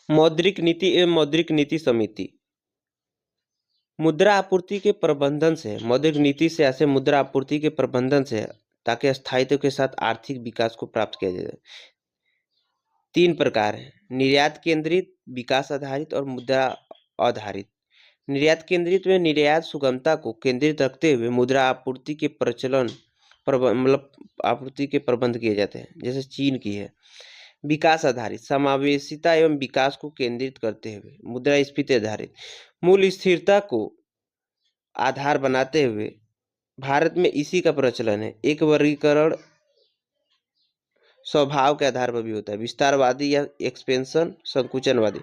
मौद्रिक नीति एवं मौद्रिक नीति समिति मुद्रा आपूर्ति के प्रबंधन से, मौद्रिक नीति से ऐसे मुद्रा आपूर्ति के प्रबंधन से ताकि स्थायित्व के साथ आर्थिक विकास को प्राप्त किया जाए। 3 प्रकार है: निर्यात केंद्रित, विकास आधारित और मुद्रा आधारित। निर्यात केंद्रित में निर्यात सुगमता को केंद्रित रखते हुए मुद्रा आपूर्ति के प्रचलन मतलब आपूर्ति के प्रबंध किए जाते हैं, जैसे चीन की है। विकास आधारित समावेशिता एवं विकास को केंद्रित करते हुए मुद्रास्फीति आधारित मूल्य स्थिरता को आधार बनाते हुए भारत में इसी का प्रचलन है। एक वर्गीकरण स्वभाव के आधार पर भी होता है, विस्तारवादी या एक्सपेंशन, संकुचनवादी।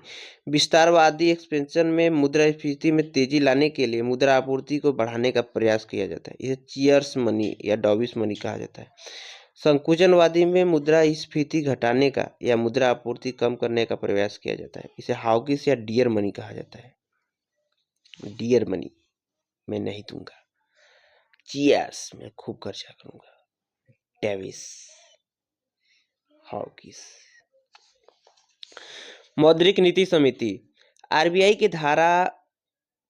विस्तारवादी एक्सपेंशन में मुद्रास्फीति में तेजी लाने के लिए मुद्रा आपूर्ति को बढ़ाने का प्रयास किया जाता है, इसे चीयर्स मनी या डॉविस मनी कहा जाता है। संकुचनवादी में मुद्रास्फीति घटाने का या मुद्रा आपूर्ति कम करने का प्रयास किया जाता है, इसे हाउकिस या डियर मनी कहा जाता है। डियर मनी मैं नहीं दूंगा, चीयर्स मैं खूब खर्चा करूंगा, डेविस, हाउकिस। मौद्रिक नीति समिति आरबीआई की धारा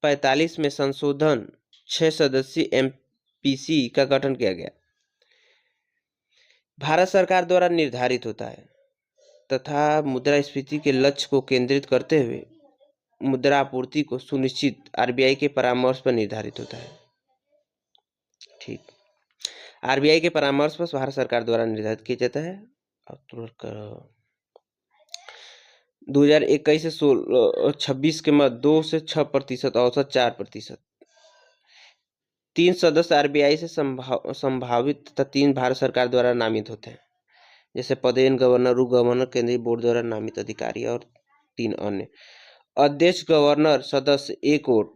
45 में संशोधन 6 सदस्यीय एमपीसी का गठन किया गया। भारत सरकार द्वारा निर्धारित होता है तथा मुद्रास्फीति के लक्ष्य को केंद्रित करते हुए मुद्रा आपूर्ति को सुनिश्चित आरबीआई के परामर्श पर निर्धारित होता है। ठीक, आरबीआई के परामर्श पर भारत सरकार द्वारा निर्धारित किया जाता है। अब तुरंत करो 2021 से 26 के मध्य 2 से 6% औसत 4%। 3 सदस्य आरबीआई से संभावित तथा 3 भारत सरकार द्वारा नामित होते हैं, जैसे पदेन गवर्नर, उप गवर्नर, केंद्रीय बोर्ड द्वारा नामित अधिकारी और 3 अन्य। अध्यक्ष, गवर्नर, सदस्य 1 वोट,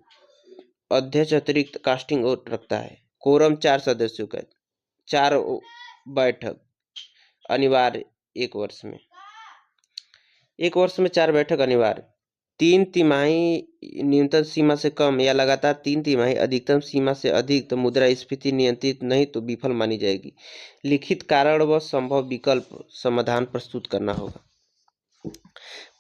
अध्यक्ष अतिरिक्त कास्टिंग वोट रखता है। कोरम 4 सदस्यों का, 4 बैठक अनिवार्य 1 वर्ष में, 1 वर्ष में 4 बैठक अनिवार्य। 3 तिमाही न्यूनतम सीमा से कम या लगातार 3 तिमाही अधिकतम सीमा से अधिक तो मुद्रास्फीति नियंत्रित नहीं तो विफल मानी जाएगी। लिखित कारण व संभव विकल्प समाधान प्रस्तुत करना होगा।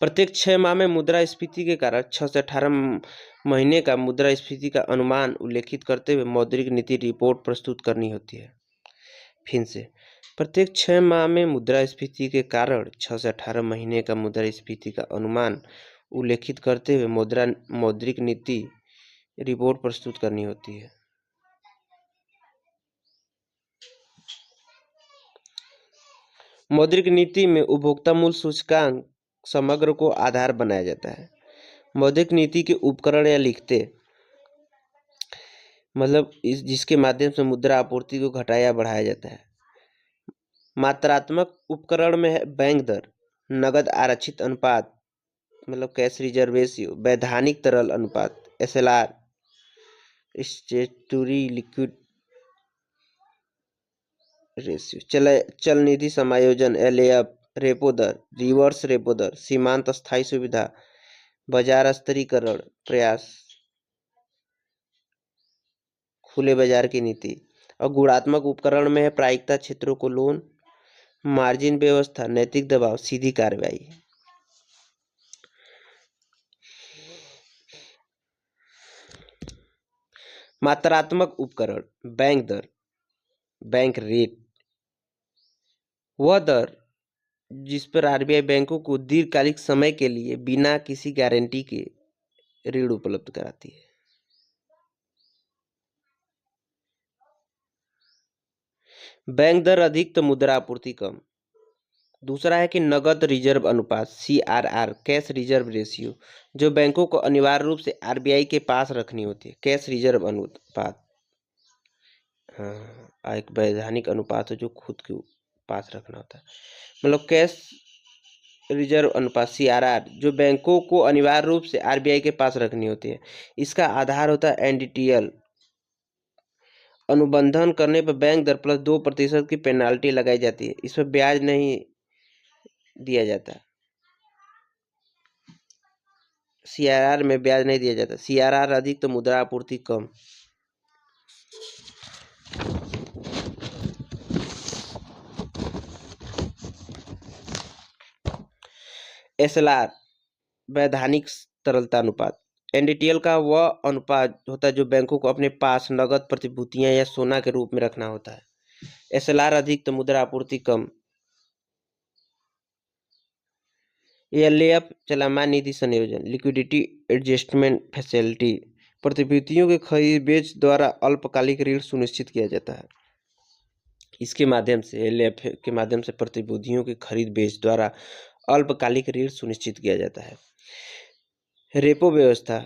प्रत्येक 6 माह में मुद्रास्फीति के कारण 6 से 18 महीने का मुद्रास्फीति का अनुमान उल्लेखित करते हुए मौद्रिक नीति रिपोर्ट प्रस्तुत करनी होती है। फिर से प्रत्येक 6 माह में मुद्रास्फीति के कारण 6 से 18 महीने का मुद्रास्फीति का अनुमान उल्लेखित करते हुए मौद्रिक नीति रिपोर्ट प्रस्तुत करनी होती है। मौद्रिक नीति में उपभोक्ता मूल्य सूचकांक समग्र को आधार बनाया जाता है। मौद्रिक नीति के उपकरण या लिखते मतलब जिसके माध्यम से मुद्रा आपूर्ति को घटाया बढ़ाया जाता है। मात्रात्मक उपकरण में है बैंक दर, नगद आरक्षित अनुपात मतलब कैश रिजर्व रेशियो, वैधानिक तरल अनुपात एसएलआर, स्टैट्यूटरी लिक्विड रेशियो, चल निधि समायोजन एलएएफ, रेपो दर, रिवर्स रेपो दर, सीमांत स्थायी सुविधा, बाजार स्तरीकरण प्रयास, खुले बाजार की नीति। और गुणात्मक उपकरण में है प्रायिकता क्षेत्रों को लोन, मार्जिन व्यवस्था, नैतिक दबाव, सीधी कार्रवाई। मात्रात्मक उपकरण बैंक दर, बैंक रेट, वह दर जिस पर आरबीआई बैंकों को दीर्घकालिक समय के लिए बिना किसी गारंटी के ऋण उपलब्ध कराती है। बैंक दर अधिक तो मुद्रा आपूर्ति कम। दूसरा है कि नगद रिजर्व अनुपात सीआरआर, कैश रिजर्व रेशियो, जो बैंकों को अनिवार्य रूप से आरबीआई के पास रखनी होती है। कैश रिजर्व अनुपात हाँ एक वैधानिक अनुपात है जो खुद के पास रखना होता है, मतलब कैश रिजर्व अनुपात सीआरआर जो बैंकों को अनिवार्य रूप से आरबीआई के पास रखनी होती है। इसका आधार होता है एनडीटीएल। अनुबंधन करने पर बैंक दर प्लस 2% की पेनाल्टी लगाई जाती है, इस पर ब्याज नहीं दिया जाता। सीआरआर में ब्याज नहीं दिया जाता। सीआरआर अधिक तो मुद्रा आपूर्ति कम। एसएलआर वैधानिक तरलता अनुपात। एनडीटीएल का वह अनुपात होता है जो बैंकों को अपने पास नगद प्रतिभूतियां या सोना के रूप में रखना होता है। एसएलआर अधिक तो मुद्रा आपूर्ति कम। एलएएफ चलमान निधि संयोजन, लिक्विडिटी एडजस्टमेंट फैसिलिटी, प्रतिभूतियों के खरीद बेच द्वारा अल्पकालिक ऋण सुनिश्चित किया जाता है। इसके माध्यम से एलएएफ के माध्यम से प्रतिभूतियों के खरीद बेच द्वारा अल्पकालिक ऋण सुनिश्चित किया जाता है। रेपो व्यवस्था,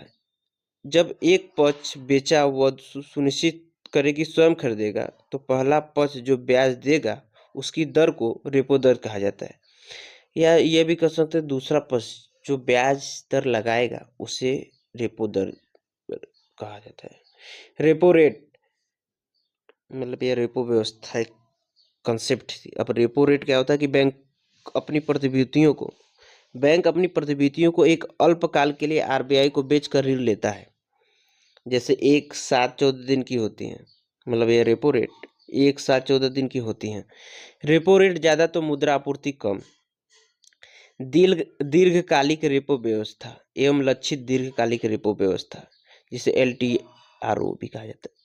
जब एक पक्ष बेचा वह सुनिश्चित करे कि स्वयं खरीदेगा तो पहला पक्ष जो ब्याज देगा उसकी दर को रेपो दर कहा जाता है। या यह भी कह सकते हैं दूसरा पक्ष जो ब्याज दर लगाएगा उसे रेपो दर कहा जाता है। रेपो रेट मतलब यह रेपो व्यवस्था एक कंसेप्ट थी। अब रेपो रेट क्या होता है कि अपनी प्रतिभूतियों को एक अल्पकाल के लिए आरबीआई को बेचकर ऋण लेता है। जैसे 1 7 14 दिन की होती हैं, मतलब ये रेपो रेट 1 7 14 दिन की होती हैं। रेपो रेट ज़्यादा तो मुद्रा आपूर्ति कम। दीर्घकालिक रेपो व्यवस्था एवं लक्षित दीर्घकालिक रेपो व्यवस्था, जिसे एलटीआरओ भी कहा जाता है।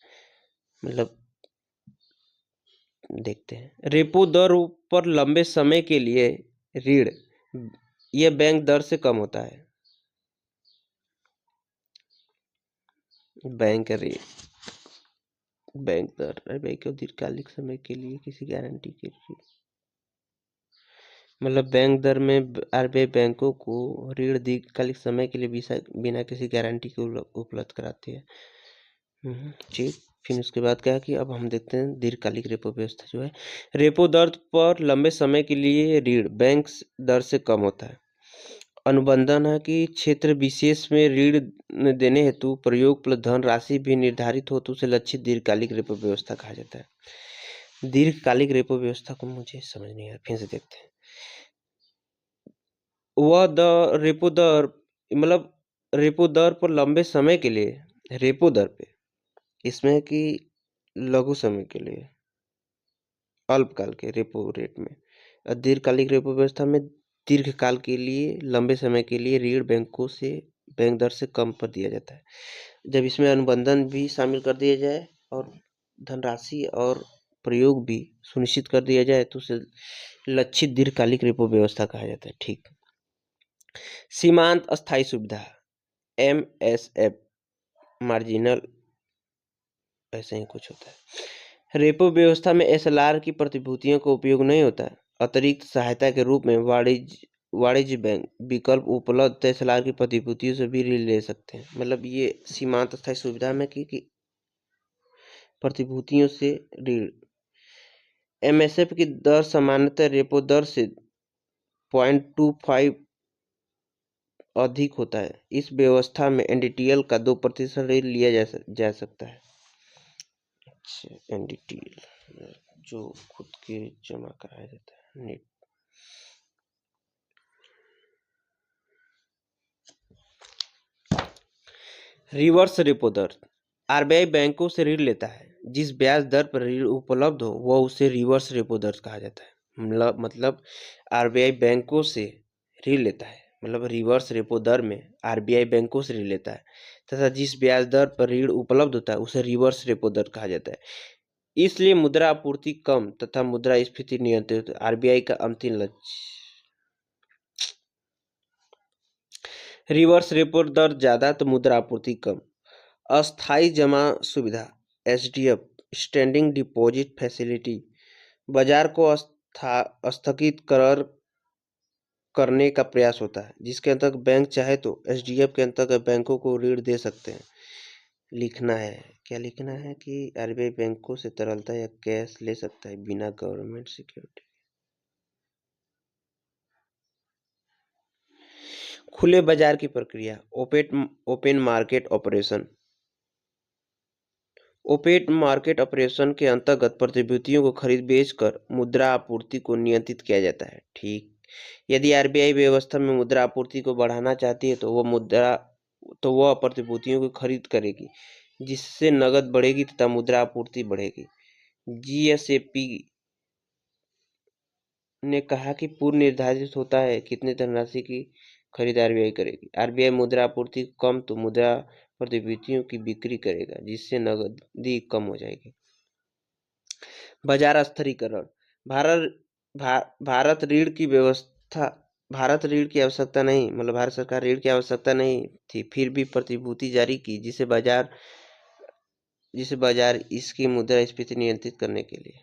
मतलब देखते हैं, रेपो दर पर लंबे समय के लिए ऋण यह बैंक दर से कम होता है। बैंक दर बैंक दीर्घकालिक समय के लिए किसी गारंटी के लिए, मतलब बैंक दर में आरबीआई बैंकों को ऋण दीर्घकालिक समय के लिए बिना किसी गारंटी के उपलब्ध कराती है। ठीक, फिर उसके बाद क्या है कि अब हम देखते हैं दीर्घकालिक रेपो व्यवस्था जो है। रेपो दर पर लंबे समय के लिए ऋण बैंक दर से कम होता है। अनुबंधन है कि क्षेत्र विशेष में ऋण देने हेतु प्रयोग प्लस धन राशि भी निर्धारित हो तो उसे लक्षित दीर्घकालिक रेपो व्यवस्था कहा जाता है। दीर्घकालिक रेपो व्यवस्था को मुझे समझ नहीं आया, फिर से देखते हैं। रेपो दर मतलब रेपो दर पर लंबे समय के लिए रेपो दर पे, इसमें है कि लघु समय के लिए अल्पकाल के रेपो रेट में, दीर्घकालिक रेपो व्यवस्था में दीर्घकाल के लिए लंबे समय के लिए ऋण बैंक दर से कम पर दिया जाता है। जब इसमें अनुबंधन भी शामिल कर दिया जाए और धनराशि और प्रयोग भी सुनिश्चित कर दिया जाए तो उसे लक्षित दीर्घकालिक रेपो व्यवस्था कहा जाता है। ठीक, सीमांत अस्थायी सुविधा एमएसएफ मार्जिनल ऐसे ही कुछ होता है। रेपो व्यवस्था में एसएलआर की प्रतिभूतियों का उपयोग नहीं होता है। अतिरिक्त सहायता के रूप में वाणिज्य बैंक विकल्प उपलब्ध एसएलआर की प्रतिभूतियों से भी ऋण ले सकते हैं। मतलब ये सीमांत अस्थायी सुविधा में कि प्रतिभूतियों से ऋण। एमएसएफ की दर सामान्यतः रेपो दर से 0.25 अधिक होता है। इस व्यवस्था में एनडीटीएल का 2% ऋण लिया जा सकता है। अच्छा, एनडीटीएल जो खुद के जमा कराया जाता है नेट। रिवर्स रेपो दर, आरबीआई बैंकों से ऋण लेता है, जिस ब्याज दर पर ऋण उपलब्ध हो वह उसे रिवर्स रेपो दर कहा जाता है। मतलब आरबीआई बैंकों से ऋण लेता है, मतलब रिवर्स रेपो दर में आरबीआई बैंकों से ऋण लेता है तथा जिस ब्याज दर पर ऋण उपलब्ध होता है उसे रिवर्स रेपो दर कहा जाता है। इसलिए मुद्रा आपूर्ति कम तथा मुद्रास्फीति नियंत्रित आरबीआई का अंतिम लक्ष्य। रिवर्स रेपो दर ज्यादा तो मुद्रा आपूर्ति कम। अस्थायी जमा सुविधा एसडीएफ स्टैंडिंग डिपॉजिट फैसिलिटी, बाजार को स्थगित करने का प्रयास होता है जिसके अंतर्गत बैंक चाहे तो एसडीएफ के अंतर्गत बैंकों को ऋण दे सकते हैं। लिखना है, क्या लिखना है कि आरबीआई बैंकों से तरलता या कैश ले सकता है बिना गवर्नमेंट सिक्योरिटी। खुले बाजार की प्रक्रिया open market operation. Open market operation के अंतर्गत प्रतिभूतियों को खरीद बेचकर मुद्रा आपूर्ति को नियंत्रित किया जाता है। ठीक, यदि आरबीआई व्यवस्था में मुद्रा आपूर्ति को बढ़ाना चाहती है तो वह प्रतिभूतियों की खरीद करेगी जिससे नकद बढ़ेगी तथा मुद्रा आपूर्ति बढ़ेगी। जीएसएपी ने कहा कि पूर्व निर्धारित होता है कितने धनराशि की खरीद आरबीआई करेगी। आरबीआई मुद्रा आपूर्ति कम तो मुद्रा प्रतिभूतियों की बिक्री करेगा, जिससे नकदी कम हो जाएगी। बाजार स्थिरीकरण। भारत ऋण की व्यवस्था भारत ऋण की आवश्यकता नहीं, मतलब भारत सरकार ऋण की आवश्यकता नहीं थी, फिर भी प्रतिभूति जारी की, जिसे बाजार इसकी मुद्रास्फीति नियंत्रित करने के लिए।